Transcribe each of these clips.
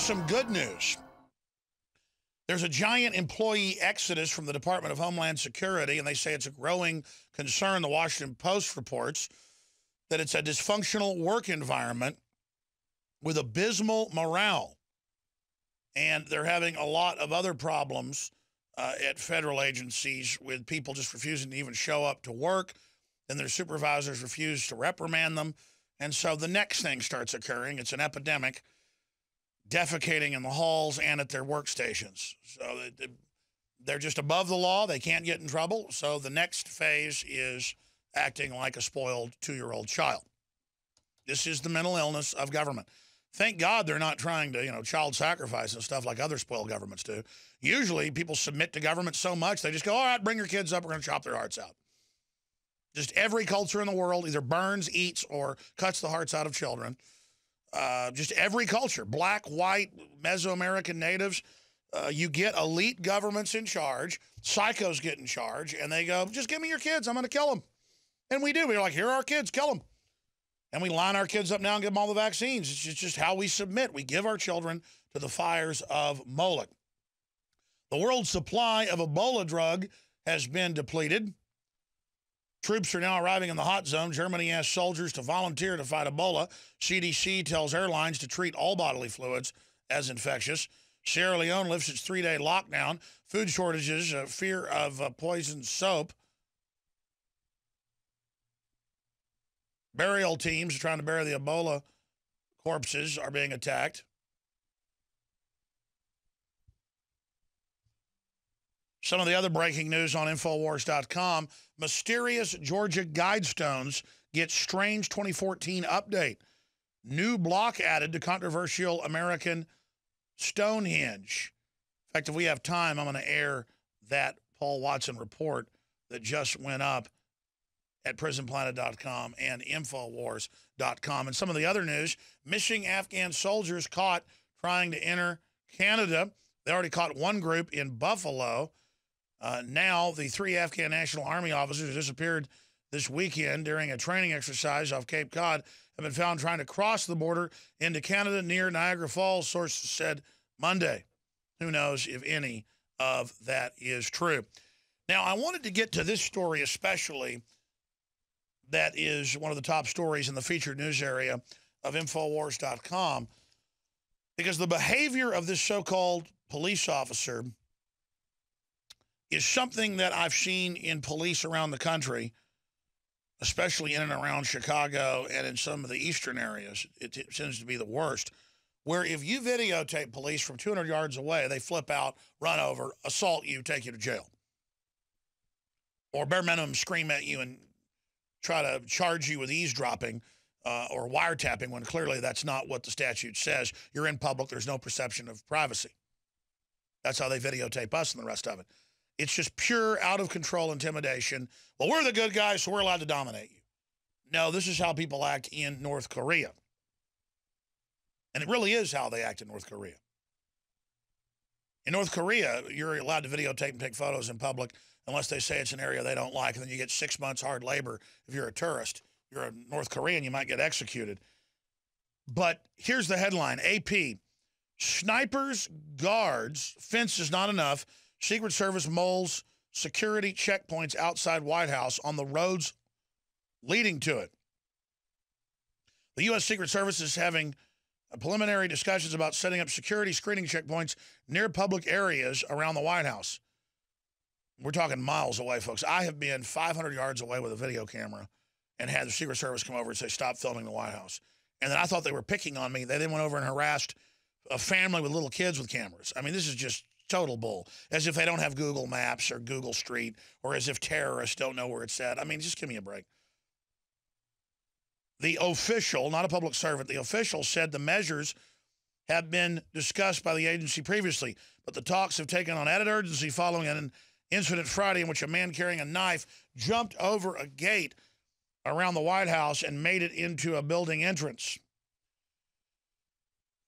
some good news. There's a giant employee exodus from the Department of Homeland Security, and they say it's a growing concern. The Washington Post reports that it's a dysfunctional work environment with abysmal morale. And they're having a lot of other problems at federal agencies with people just refusing to even show up to work, and their supervisors refuse to reprimand them. And so the next thing starts occurring. It's an epidemic, defecating in the halls and at their workstations. So they're just above the law. They can't get in trouble. So the next phase is acting like a spoiled 2-year-old child. This is the mental illness of government. Thank God they're not trying to, child sacrifice and stuff like other spoiled governments do. Usually people submit to government so much, they just go, all right, bring your kids up. We're going to chop their hearts out. Just every culture in the world either burns, eats, or cuts the hearts out of children. Just every culture, black, white, Mesoamerican natives, you get elite governments in charge, psychos get in charge, and they go, just give me your kids, I'm going to kill them. And we do. We're like, here are our kids, kill them. And we line our kids up now and give them all the vaccines. It's just how we submit. We give our children to the fires of Moloch. The world's supply of Ebola drug has been depleted. Troops are now arriving in the hot zone. Germany asks soldiers to volunteer to fight Ebola. CDC tells airlines to treat all bodily fluids as infectious. Sierra Leone lifts its 3-day lockdown. Food shortages, fear of poison soap. Burial teams trying to bury the Ebola corpses are being attacked. Some of the other breaking news on Infowars.com. Mysterious Georgia Guidestones get strange 2014 update. New block added to controversial American Stonehenge. In fact, if we have time, I'm going to air that Paul Watson report that just went up at prisonplanet.com and Infowars.com. And some of the other news, missing Afghan soldiers caught trying to enter Canada. They already caught one group in Buffalo. Now, the 3 Afghan National Army officers who disappeared this weekend during a training exercise off Cape Cod have been found trying to cross the border into Canada near Niagara Falls, sources said Monday. Who knows if any of that is true. Now, I wanted to get to this story especially. That is one of the top stories in the featured news area of Infowars.com, because the behavior of this so-called police officer is something that I've seen in police around the country, especially in and around Chicago and in some of the eastern areas. It tends to be the worst, where if you videotape police from 200 yards away, they flip out, run over, assault you, take you to jail. Or bare minimum scream at you and try to charge you with eavesdropping or wiretapping when clearly that's not what the statute says. You're in public. There's no perception of privacy. That's how they videotape us and the rest of it. It's just pure out-of-control intimidation. Well, we're the good guys, so we're allowed to dominate you. No, this is how people act in North Korea. And it really is how they act in North Korea. In North Korea, you're allowed to videotape and take photos in public unless they say it's an area they don't like, and then you get 6 months hard labor. If you're a tourist, you're a North Korean, you might get executed. But here's the headline, AP, snipers, guards, fence is not enough. Secret Service moles security checkpoints outside White House on the roads leading to it. The U.S. Secret Service is having preliminary discussions about setting up security screening checkpoints near public areas around the White House. We're talking miles away, folks. I have been 500 yards away with a video camera and had the Secret Service come over and say, stop filming the White House. And then I thought they were picking on me. They then went over and harassed a family with little kids with cameras. I mean, this is just total bull. As if they don't have Google Maps or Google Street, or as if terrorists don't know where it's at. I mean, just give me a break. The official, not a public servant, the official said the measures have been discussed by the agency previously, but the talks have taken on added urgency following an incident Friday in which a man carrying a knife jumped over a gate around the White House and made it into a building entrance.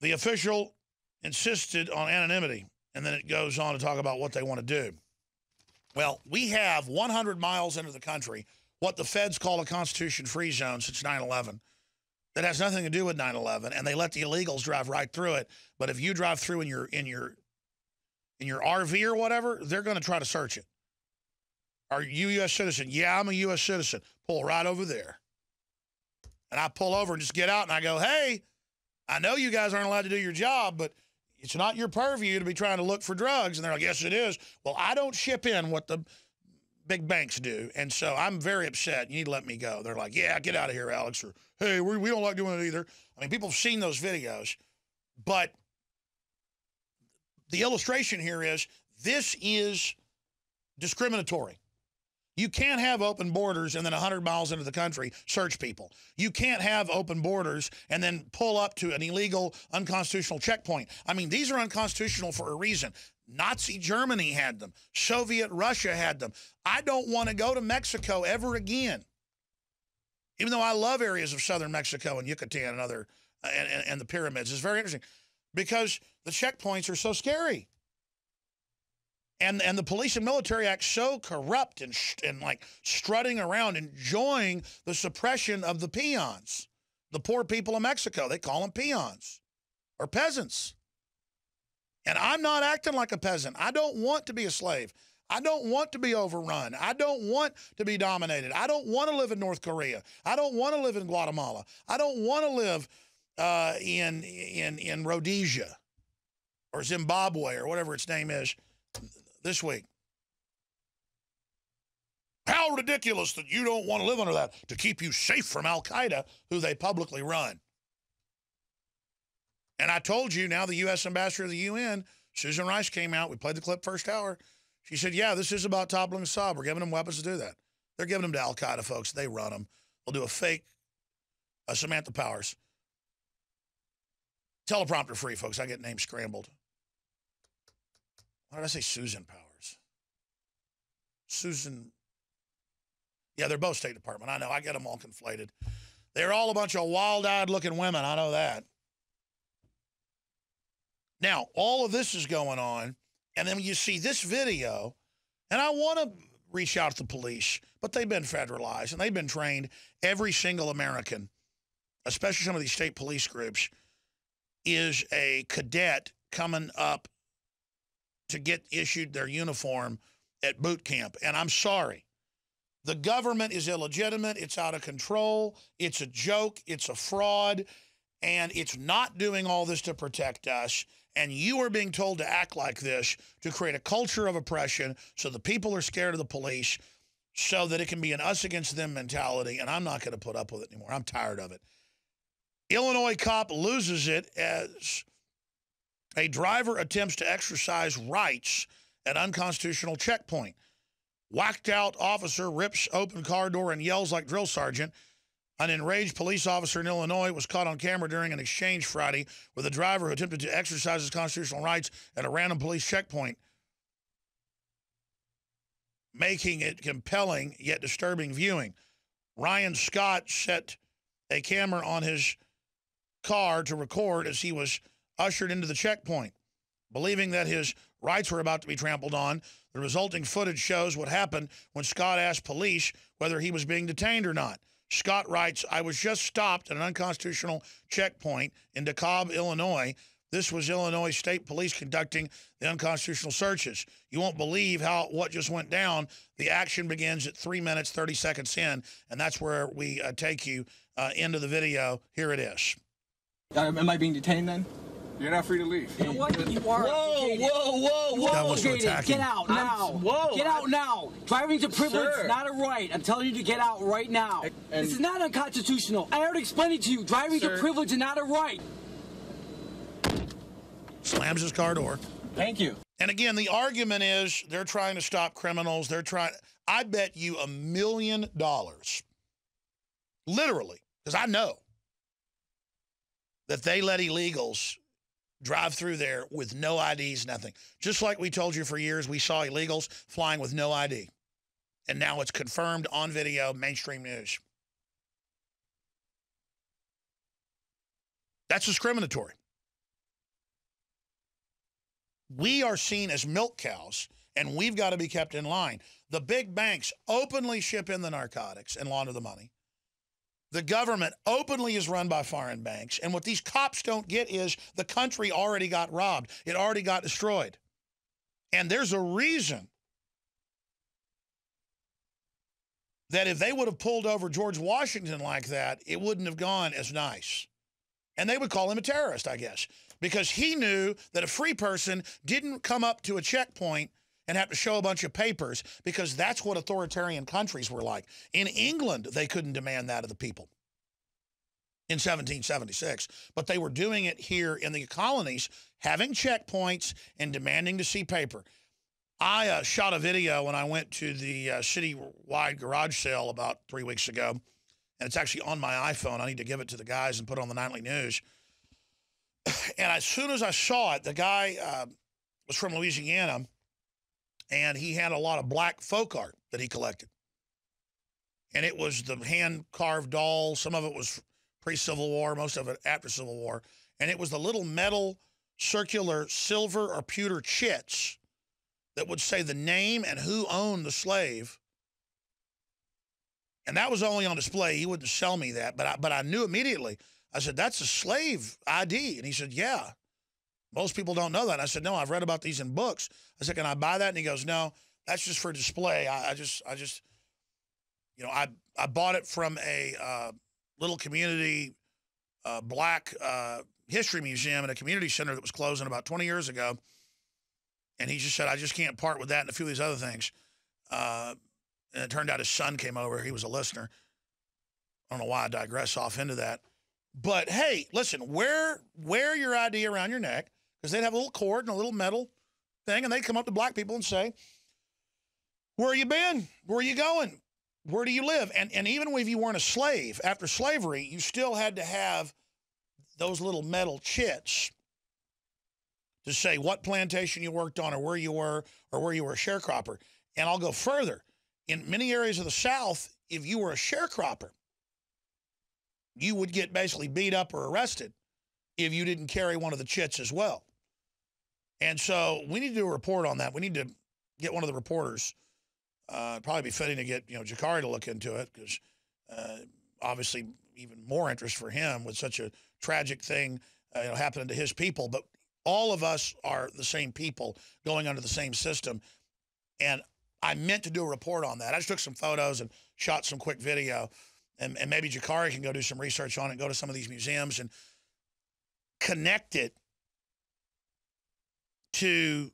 The official insisted on anonymity, and then it goes on to talk about what they want to do. Well, we have 100 miles into the country what the feds call a Constitution-free zone since 9/11. that has nothing to do with 9/11, and they let the illegals drive right through it. But if you drive through in your RV or whatever, they're going to try to search it. Are you a U.S. citizen? Yeah, I'm a U.S. citizen. Pull right over there. And I pull over and just get out, and I go, hey, I know you guys aren't allowed to do your job, but it's not your purview to be trying to look for drugs. And they're like, yes, it is. Well, I don't ship in what the big banks do. And so I'm very upset. You need to let me go. They're like, yeah, get out of here, Alex. Or, hey, we don't like doing it either. I mean, people have seen those videos. But the illustration here is this is discriminatory. You can't have open borders and then 100 miles into the country search people. You can't have open borders and then pull up to an illegal, unconstitutional checkpoint. I mean, these are unconstitutional for a reason. Nazi Germany had them. Soviet Russia had them. I don't want to go to Mexico ever again. Even though I love areas of southern Mexico and Yucatan and other and the pyramids. It's very interesting because the checkpoints are so scary. And the police and military act so corrupt and like strutting around, enjoying the suppression of the peons, the poor people of Mexico. They call them peons or peasants. And I'm not acting like a peasant. I don't want to be a slave. I don't want to be overrun. I don't want to be dominated. I don't want to live in North Korea. I don't want to live in Guatemala. I don't want to live in Rhodesia or Zimbabwe or whatever its name is. This week. How ridiculous that you don't want to live under that to keep you safe from Al-Qaeda, who they publicly run. And I told you now the U.S. ambassador of the UN, Susan Rice, came out. We played the clip first hour. She said, yeah, this is about toppling Assad. We're giving them weapons to do that. They're giving them to Al-Qaeda, folks. They run them. They'll do a fake Samantha Powers. Teleprompter free, folks. I get names scrambled. Why did I say Susan Powers? Susan. Yeah, they're both State Department. I know. I get them all conflated. They're all a bunch of wild-eyed looking women. I know that. Now, all of this is going on, and then you see this video, and I want to reach out to the police, but they've been federalized, and they've been trained. Every single American, especially some of these state police groups, is a cadet coming up to get issued their uniform at boot camp. And I'm sorry. The government is illegitimate. It's out of control. It's a joke. It's a fraud. And it's not doing all this to protect us. And you are being told to act like this to create a culture of oppression so the people are scared of the police so that it can be an us against them mentality. And I'm not going to put up with it anymore. I'm tired of it. Illinois cop loses it as a driver attempts to exercise rights at unconstitutional checkpoint. Whacked out officer rips open car door and yells like drill sergeant. An enraged police officer in Illinois was caught on camera during an exchange Friday with a driver who attempted to exercise his constitutional rights at a random police checkpoint, making it compelling yet disturbing viewing. Ryan Scott set a camera on his car to record as he was ushered into the checkpoint. Believing that his rights were about to be trampled on, the resulting footage shows what happened when Scott asked police whether he was being detained or not. Scott writes, I was just stopped at an unconstitutional checkpoint in DeKalb, Illinois. This was Illinois State Police conducting the unconstitutional searches. You won't believe what just went down. The action begins at 3 minutes, 30 seconds in, and that's where we take you into the video. Here it is. Am I being detained then? You're not free to leave. You know what? You are. Whoa. That was attacking. Get out now. Get out now. Driving's a privilege, not a right. I'm telling you to get out right now. This is not unconstitutional. I already explained it to you. Driving's a privilege and not a right. Slams his car door. Thank you. And again, the argument is they're trying to stop criminals. I bet you $1 million, literally, because I know that they let illegals drive through there with no IDs, nothing. Just like we told you for years, we saw illegals flying with no ID. And now it's confirmed on video, mainstream news. That's discriminatory. We are seen as milk cows, and we've got to be kept in line. The big banks openly ship in the narcotics and launder the money. The government openly is run by foreign banks. And what these cops don't get is the country already got robbed. It already got destroyed. And there's a reason that if they would have pulled over George Washington like that, it wouldn't have gone as nice. And they would call him a terrorist, I guess, because he knew that a free person didn't come up to a checkpoint and have to show a bunch of papers, because that's what authoritarian countries were like. In England, they couldn't demand that of the people in 1776, but they were doing it here in the colonies, having checkpoints and demanding to see paper. I shot a video when I went to the citywide garage sale about 3 weeks ago, and it's actually on my iPhone. I need to give it to the guys and put it on the nightly news. And as soon as I saw it, the guy was from Louisiana, and he had a lot of black folk art that he collected. And it was the hand-carved dolls. Some of it was pre-Civil War, most of it after Civil War. And it was the little metal, circular, silver or pewter chits that would say the name and who owned the slave. And that was only on display. He wouldn't sell me that, but I knew immediately. I said, that's a slave ID. And he said, yeah. Most people don't know that. And I said, no, I've read about these in books. I said, can I buy that? And he goes, no, that's just for display. I just, you know, I bought it from a little community black history museum at a community center that was closing about 20 years ago. And he just said, I just can't part with that and a few of these other things. And it turned out his son came over. He was a listener. I don't know why I digress off into that. But, hey, listen, wear your ID around your neck, because they'd have a little cord and a little metal thing, and they'd come up to black people and say, where you been? Where are you going? Where do you live? And even if you weren't a slave, after slavery, you still had to have those little metal chits to say what plantation you worked on or where you were a sharecropper. And I'll go further. In many areas of the South, if you were a sharecropper, you would get basically beat up or arrested if you didn't carry one of the chits as well. And so we need to do a report on that. We need to get one of the reporters. Probably be fitting to get, Jakari to look into it, because obviously even more interest for him with such a tragic thing happening to his people. But all of us are the same people going under the same system. And I meant to do a report on that. I just took some photos and shot some quick video. And maybe Jakari can go do some research on it, go to some of these museums and connect it to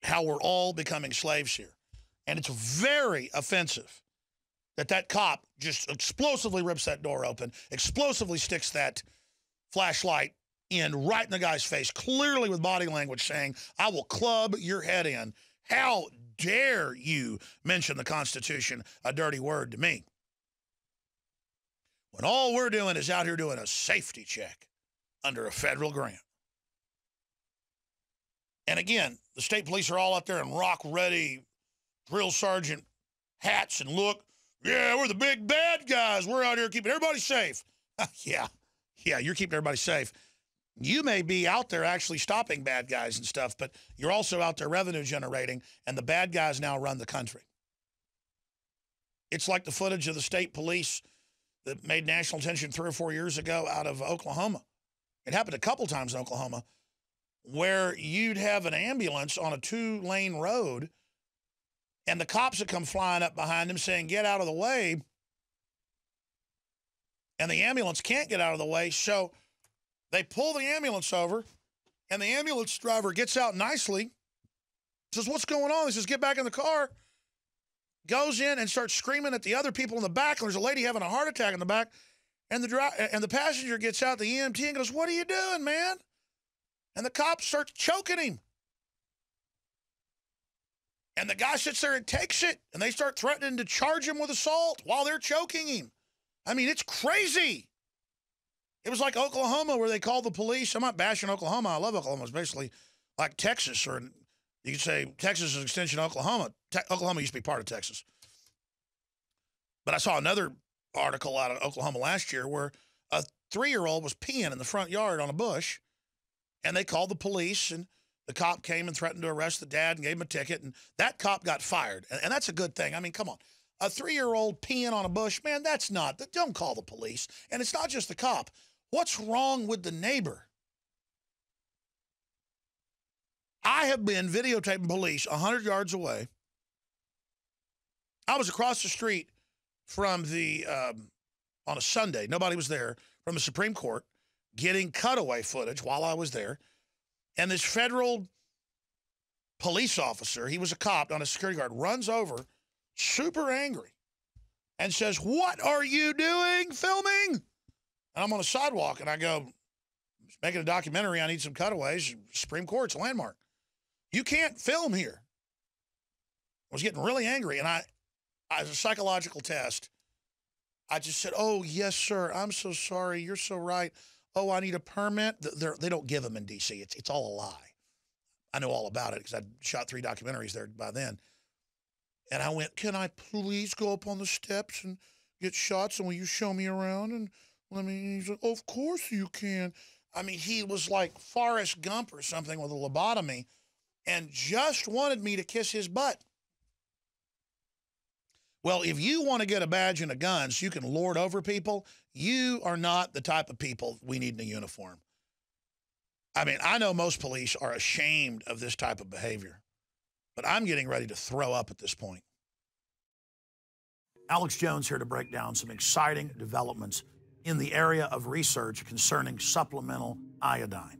how we're all becoming slaves here. And it's very offensive that cop just explosively rips that door open, explosively sticks that flashlight right in the guy's face, clearly with body language saying, I will club your head in. How dare you mention the Constitution, a dirty word to me? When all we're doing is out here doing a safety check under a federal grant. And again, the state police are all out there in rock-ready drill sergeant hats and look, yeah, we're the big bad guys. We're out here keeping everybody safe. Yeah, you're keeping everybody safe. You may be out there actually stopping bad guys and stuff, but you're also out there revenue generating, and the bad guys now run the country. It's like the footage of the state police that made national attention 3 or 4 years ago out of Oklahoma. It happened a couple times in Oklahoma, where you'd have an ambulance on a 2-lane road, and the cops would come flying up behind them saying, get out of the way. And the ambulance can't get out of the way, so they pull the ambulance over, and the ambulance driver gets out nicely, says, what's going on? He says, get back in the car. Goes in and starts screaming at the other people in the back. And there's a lady having a heart attack in the back. And the passenger gets out, the EMT, and goes, what are you doing, man? And the cop starts choking him. And the guy sits there and takes it. And they start threatening to charge him with assault while they're choking him. I mean, it's crazy. It was like Oklahoma, where they called the police. I'm not bashing Oklahoma. I love Oklahoma. It's basically like Texas, or you could say Texas is an extension of Oklahoma. Oklahoma used to be part of Texas. But I saw another article out of Oklahoma last year where a 3-year-old was peeing in the front yard on a bush, and they called the police, and the cop came and threatened to arrest the dad and gave him a ticket, and that cop got fired. And that's a good thing. I mean, come on. a 3-year-old peeing on a bush, man, don't call the police. And it's not just the cop. What's wrong with the neighbor? I have been videotaping police 100 yards away. I was across the street from on a Sunday, nobody was there, from the Supreme Court, getting cutaway footage while I was there. And this federal police officer, he was a cop, not a security guard, runs over, super angry, and says, "What are you doing filming?" And I'm on a sidewalk, and I go, "Making a documentary, I need some cutaways. Supreme Court's a landmark. You can't film here." I was getting really angry, and as a psychological test, I just said, "Oh, yes, sir. I'm so sorry. You're so right. Oh, I need a permit." They don't give them in D.C. It's all a lie. I know all about it because I'd shot 3 documentaries there by then. And I went, "Can I please go up on the steps and get shots? And will you show me around? And he's like, "Of course you can." I mean, he was like Forrest Gump or something with a lobotomy and just wanted me to kiss his butt. Well, if you want to get a badge and a gun so you can lord over people, you are not the type of people we need in a uniform. I mean, I know most police are ashamed of this type of behavior, but I'm getting ready to throw up at this point. Alex Jones here to break down some exciting developments in the area of research concerning supplemental iodine.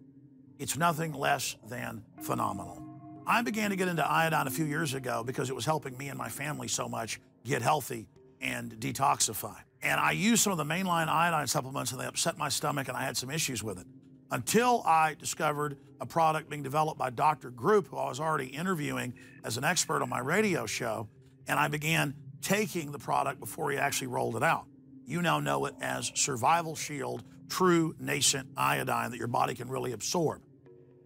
It's nothing less than phenomenal. I began to get into iodine a few years ago because it was helping me and my family so much get healthy and detoxify. And I used some of the mainline iodine supplements and they upset my stomach and I had some issues with it. Until I discovered a product being developed by Dr. Group, who I was already interviewing as an expert on my radio show, and I began taking the product before he actually rolled it out. You now know it as Survival Shield True Nascent Iodine that your body can really absorb.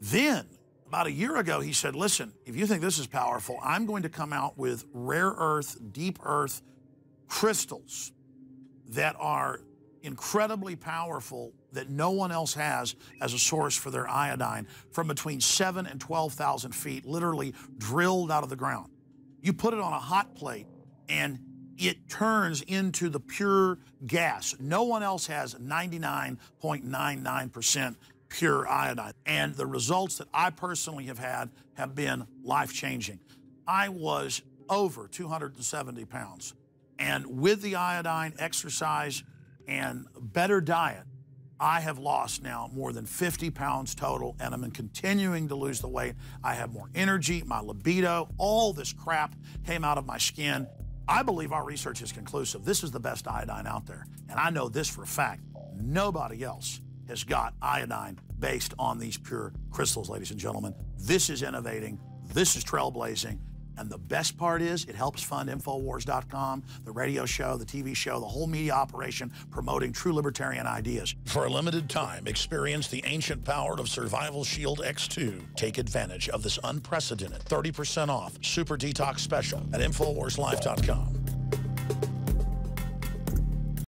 Then, about a year ago, he said, "Listen, if you think this is powerful, I'm going to come out with rare earth, deep earth crystals that are incredibly powerful that no one else has as a source for their iodine from between 7,000 and 12,000 feet, literally drilled out of the ground. You put it on a hot plate and it turns into the pure gas. No one else has 99.99% pure iodine. And the results that I personally have had have been life-changing. I was over 270 pounds. And with the iodine, exercise, and better diet, I have lost now more than 50 pounds total, and I'm continuing to lose the weight. I have more energy, my libido, all this crap came out of my skin. I believe our research is conclusive. This is the best iodine out there. And I know this for a fact. Nobody else has got iodine based on these pure crystals, ladies and gentlemen. This is innovating. This is trailblazing. And the best part is it helps fund Infowars.com, the radio show, the TV show, the whole media operation promoting true libertarian ideas. For a limited time, experience the ancient power of Survival Shield X2. Take advantage of this unprecedented 30% off Super Detox special at InfoWarsLife.com.